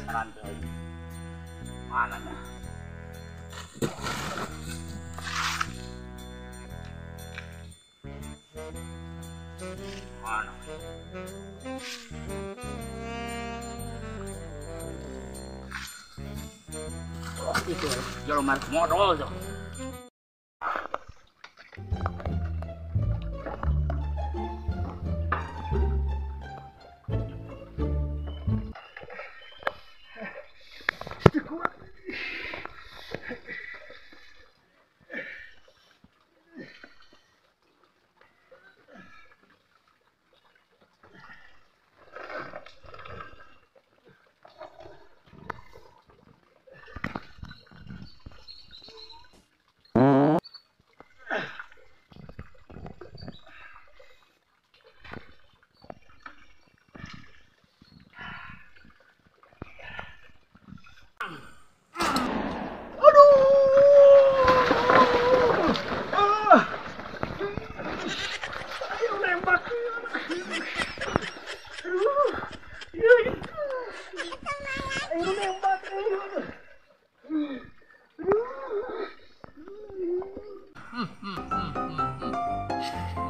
rantai. Mana nih? Mana? Oh, itu jalan modal tuh.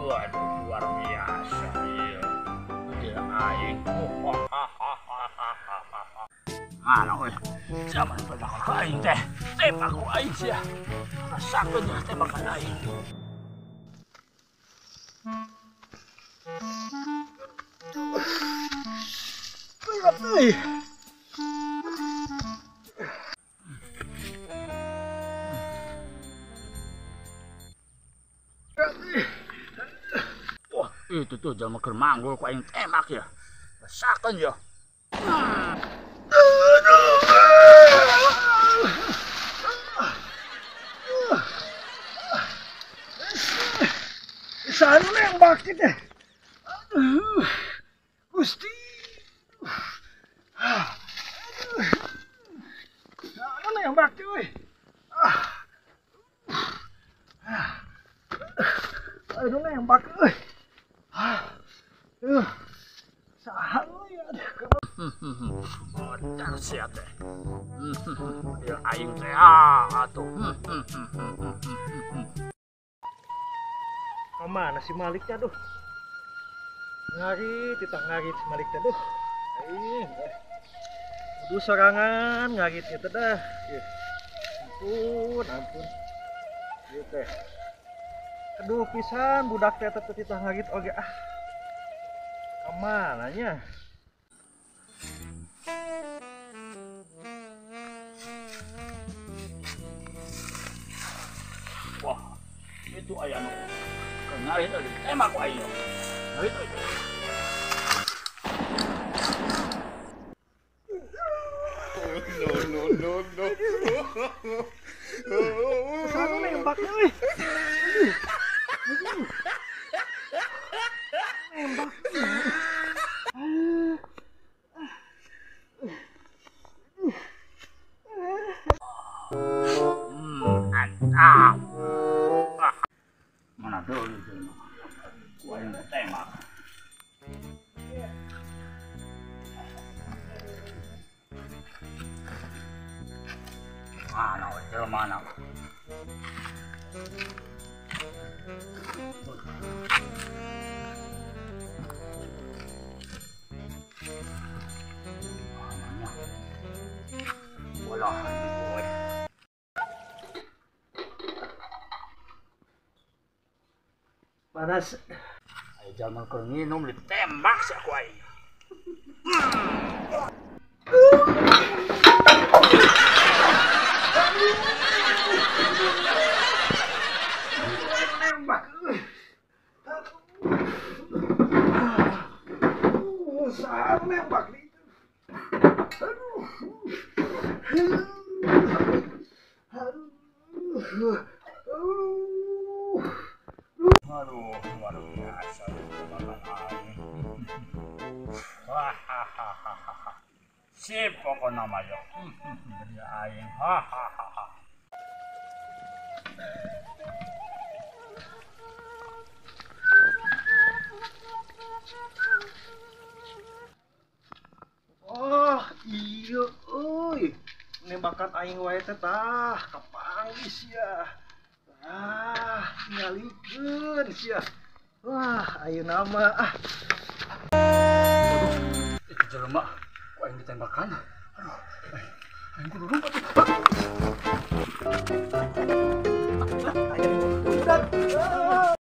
Waduh, luar biasa iya. Dia aing. Mana weh? Zaman pernah aing teh. Tembak ku aing sia. Rasakeun ya tembakan aing. Berat euy. Wah, itu tuh jelema keur manggul ku aing tembak ya. Rasakeun ya. Sana nembak kita. Aduh, Gusti. Sana nembak cuy. Aduh nembak euy. Saha euy modar sia teh. Dia aing teh atuh. Mana si Maliknya duh? Ngarit, titah ngarit si Maliknya duh. Aduh sorangan ngarit itu dah. Ampun. Ieu teh. Aduh pisan budak teh tetep titah ngarit oge ah. Kamana nya? Wah, itu aya nu ngarit euy tembak ku aing. Ngarit euy. Sana nembak euy. Nembak. Mantap. Mana tuh itu? Ku aing tembak. Mana we jelema na? Wala boy. Panas. Ayo jaman keur nginum ditembak sia ku aing. Nembak euy. Saha nembak di. Aduh, luar biasa tembakan aing. Hahaha. Sip pokokna mah yo. Dia aing. Hahaha. Oh, iya. euy. Nembakan aing wae teh tah kapanggis ya. Tingalikeun sia. Wah, ayeuna mah Itu jelema, kok aing ditembakan? Aduh, aing kudu lupa